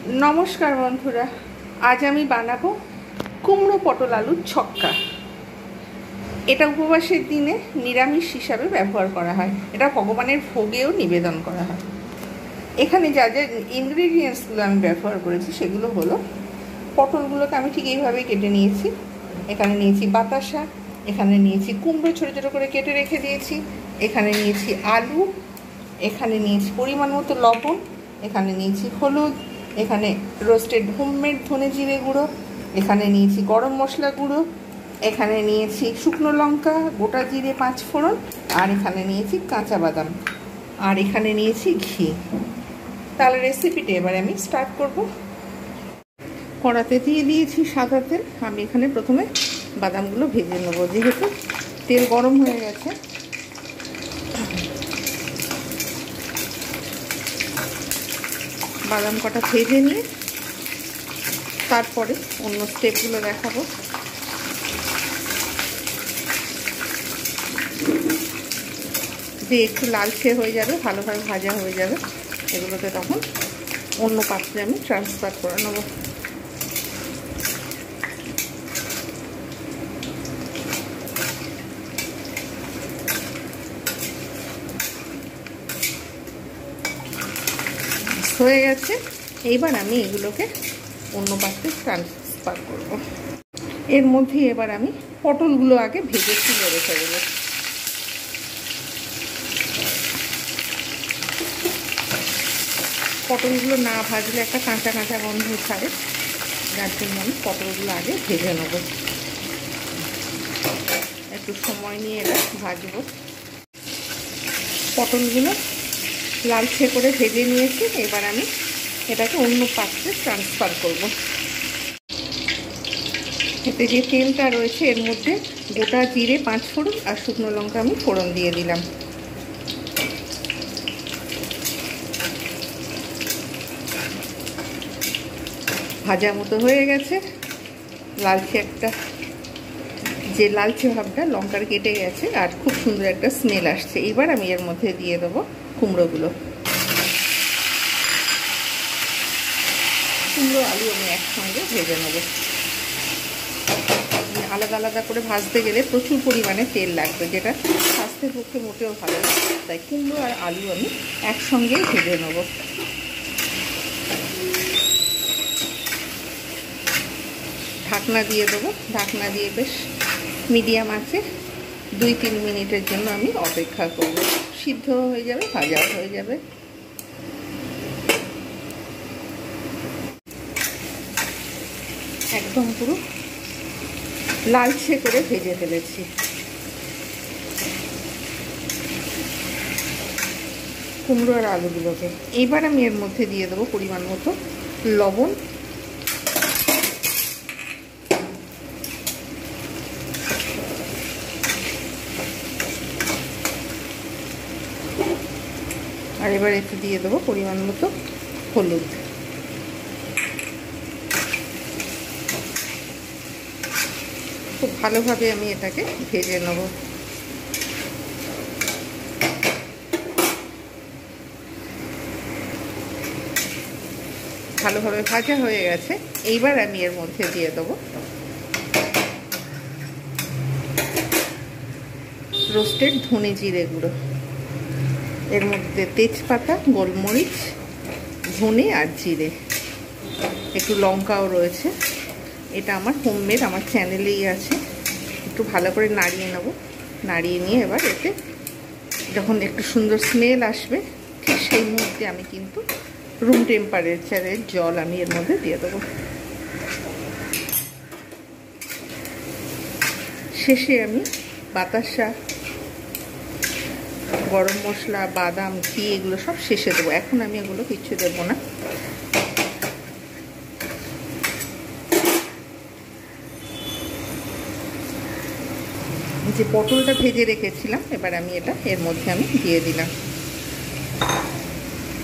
नमस्कार बंधुरा आज आमी बानाबो कुमड़ो पटल आलुर छक्का। এটা উপবাসের দিনে নিরামিষ হিসাবে ব্যবহার করা হয়। এটা ভগবানের ভোগেও নিবেদন করা হয়। এখানে যা যা ইনগ্রেডিয়েন্টসগুলো আমি ব্যবহার করেছি সেগুলো হলো পটলগুলোকে আমি ঠিক এইভাবে কেটে নিয়েছি। এখানে নিয়েছি বাতাসা, এখানে নিয়েছি কুমড়ো ছোটো ছোটো করে কেটে রেখে দিয়েছি, এখানে নিয়েছি আলু, এখানে নিয়েছি পরিমাণ মতো লবণ, এখানে নিয়েছি হলুদ, এখানে রোস্টেড হোমমেড ধনে জিরে গুঁড়ো, এখানে নিয়েছি গরম মশলা গুঁড়ো, এখানে নিয়েছি শুকনো লঙ্কা, গোটা জিরে 5 ফোড়ন, আর এখানে নিয়েছি কাঁচা বাদাম, আর এখানে নিয়েছি ঘি। তাহলে রেসিপিটা এবারে আমি স্টার্ট করব। কড়াতে দিয়ে দিয়েছি সাদা তেল। আমি এখানে প্রথমে বাদামগুলো ভেজে নেব। যেহেতু তেল গরম হয়ে গেছে, বাদাম কটা ভেজে নিয়ে তারপরে অন্য স্টেপগুলো দেখাবো। যে একটু লালচে হয়ে যাবে, ভালোভাবে ভাজা হয়ে যাবে, এগুলোকে তখন অন্য পাত্রে আমি ট্রান্সফার করে নেব। হয়ে গেছে, এইবার আমি এগুলোকে অন্য পাত্রে ট্রান্সফার করব। এর মধ্যে এবার আমি পটলগুলো আগে ভেজে তুলে রেখে দেবো। পটলগুলো না ভাজলে একটা কাঁচা কাঁচা গন্ধ ছাড়ে, যার জন্য আমি পটলগুলো আগে ভেজে নেব। একটু সময় নিয়ে এটা ভাজবো। পটলগুলো লালচে করে ভেজে নিয়েছি, এবার আমি এটাকে অন্য পাত্রে ট্রান্সফার করব। এতে যে তেলটা রয়েছে এর মধ্যে গোটা জিরে 5 ফোড়ন আর শুকনো লঙ্কা আমি ফোড়ন দিয়ে দিলাম। ভাজা মতো হয়ে গেছে, লালচে একটা যে লালচে ভাবটা লঙ্কার কেটে গেছে আর খুব সুন্দর একটা স্মেল আসছে। এবার আমি এর মধ্যে দিয়ে দেবো কুমড়োগুলো। কুমড়ো আলু আমি একসঙ্গে ভেজে নেব। আলাদা আলাদা করে ভাজতে গেলে প্রচুর পরিমাণে তেল লাগবে, যেটা স্বাস্থ্যের পক্ষে মোটেও ভালো না। তাই কুমড়ো আর আলু আমি একসঙ্গেই ভেজে নেব। ঢাকনা দিয়ে দেবো। ঢাকনা দিয়ে বেশ মিডিয়াম আছে 2-3 মিনিটের জন্য আমি অপেক্ষা করব। সিদ্ধ হয়ে যাবে, ভাজা হয়ে যাবে। একদম পুরো লালচে করে ভেজে ফেলেছি। কুমড়ো আর আলুগুলোকে এবার আমি এর মধ্যে দিয়ে দেবো পরিমাণ মতো লবণ, আর এবার একটু দিয়ে দেবো পরিমাণ মতো হলুদ। খুব ভালোভাবে আমি এটাকে ভেজে নেব। ভালোভাবে ভাজা হয়ে গেছে, এইবার আমি এর মধ্যে দিয়ে দেবো রোস্টেড ধনে জিরে গুঁড়ো। এর মধ্যে তেজপাতা, গোলমরিচ, ধনে আর জিরে, একটু লঙ্কাও রয়েছে। এটা আমার হোমমেড, আমার চ্যানেলেই আছে। একটু ভালো করে নাড়িয়ে নেব। নাড়িয়ে নিয়ে এবার এতে যখন একটু সুন্দর স্মেল আসবে, ঠিক সেই মুহূর্তে আমি কিন্তু রুম টেম্পারেচারের জল আমি এর মধ্যে দিয়ে দেবো। শেষে আমি বাতাসা, গরম মশলা, বাদাম, ঘি এগুলো সব শেষে দেবো। এখন আমি এগুলো কিচ্ছু দেবো না। যে পটলটা ভেজে রেখেছিলাম, এবার আমি এটা এর মধ্যে আমি দিয়ে দিলাম।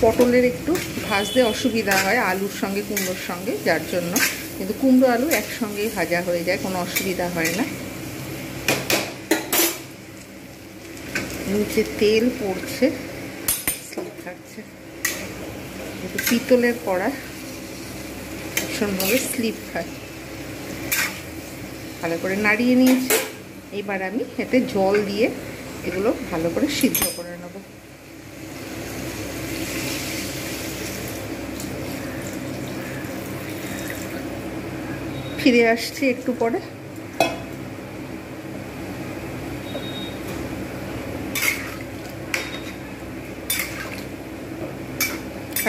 পটলের একটু ভাজতে অসুবিধা হয় আলুর সঙ্গে কুমড়োর সঙ্গে, যার জন্য, কিন্তু কুমড়ো আলু একসঙ্গেই ভাজা হয়ে যায়, কোনো অসুবিধা হয় না। নিচে তেল পড়ছে, থাকছে, পিতলের কড়া, ভীষণভাবে স্লিপ খায়। ভালো করে নাড়িয়ে নিয়েছি। এবার আমি এতে জল দিয়ে এগুলো ভালো করে সিদ্ধ করে নেব। ফিরে আসছি একটু পরে।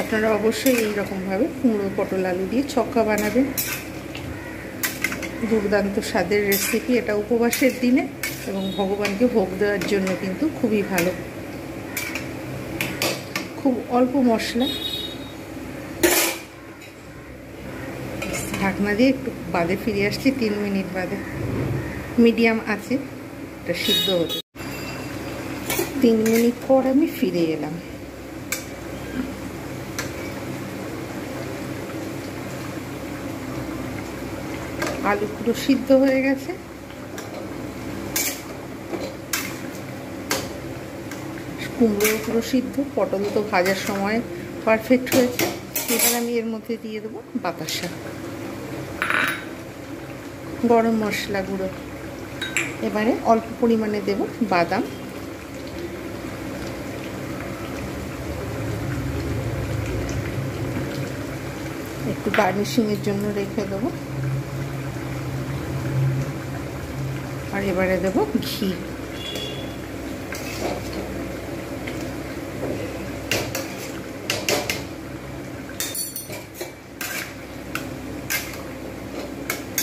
আপনারা অবশ্যই এইরকমভাবে কুমড়ো পটল আলু দিয়ে ছক্কা বানাবেন। দুর্দান্ত স্বাদের রেসিপি এটা উপবাসের দিনে এবং ভগবানকে ভোগ দেওয়ার জন্য কিন্তু খুবই ভালো। খুব অল্প মশলা, ঢাকনা দিয়ে একটু বাদে ফিরে আসছি, 3 মিনিট বাদে। মিডিয়াম আছে এটা সিদ্ধ হতে। 3 মিনিট পর আমি ফিরে এলাম। আলু পুরো সিদ্ধ হয়ে গেছে। কুমড়ো পুরো সিদ্ধ, পটল তো ভাজার সময় পারফেক্ট হয়েছে। এবার আমি এর মধ্যে দিয়ে দেবো বাতাসা, গরম মশলা গুঁড়ো। এবারে অল্প পরিমাণে দেব বাদাম, একটু গার্নিশিংয়ের জন্য রেখে দেবো। আর এবারে দেব ঘি।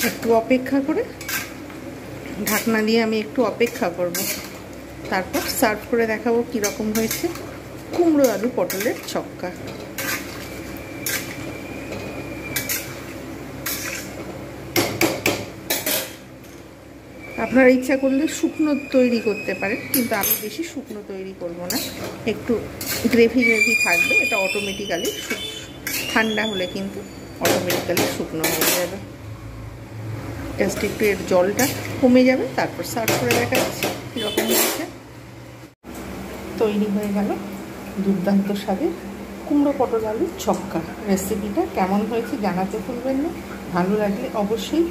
একটু অপেক্ষা করে, ঢাকনা দিয়ে আমি একটু অপেক্ষা করব। তারপর সার্ভ করে দেখাবো কীরকম হয়েছে কুমড়ো আলু পটলের ছক্কা। আপনারা ইচ্ছা করলে শুকনো তৈরি করতে পারেন, কিন্তু আমি বেশি শুকনো তৈরি করব না, একটু গ্রেভি গ্রেভি থাকবে। এটা অটোমেটিক্যালি ঠান্ডা হলে কিন্তু অটোমেটিক্যালি শুকনো হয়ে যাবে। জাস্ট একটু এর জলটা কমে যাবে, তারপর সার্ভ করে দেখাচ্ছি কীরকম হয়েছে। তৈরি হয়ে গেল দুর্দান্ত স্বাদের কুমড়ো পটল আলুর ছক্কা। রেসিপিটা কেমন হয়েছে জানাতে ভুলবেন না। ভালো লাগলে অবশ্যই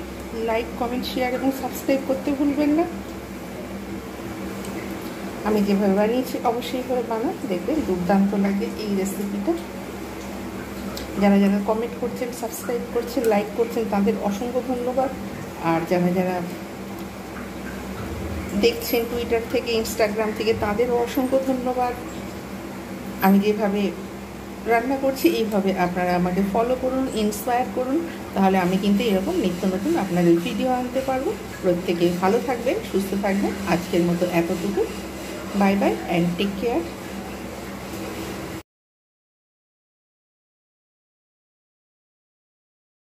লাইক, কমেন্ট, শেয়ার এবং সাবস্ক্রাইব করতে ভুলবেন না। আমি যেভাবে বানিয়েছি অবশ্যই করে বানান, দেখবেন দুর্দান্ত লাগে এই রেসিপিটা। যারা যারা কমেন্ট করছেন, সাবস্ক্রাইব করছেন, লাইক করছেন, তাদের অসংখ্য ধন্যবাদ। আর যারা যারা দেখছেন টুইটার থেকে, ইনস্টাগ্রাম থেকে, তাদেরও অসংখ্য ধন্যবাদ। আমি যেভাবে রান্না করছি এইভাবে আপনারা আমাকে ফলো করুন, ইন্সপায়ার করুন, তাহলে আমি কিন্তু এরকম নিত্য নতুন আপনাদের ভিডিও আনতে পারবো। প্রত্যেকেই ভালো থাকবেন, সুস্থ থাকবেন। আজকের মতো এতটুকু। Bye bye and take care.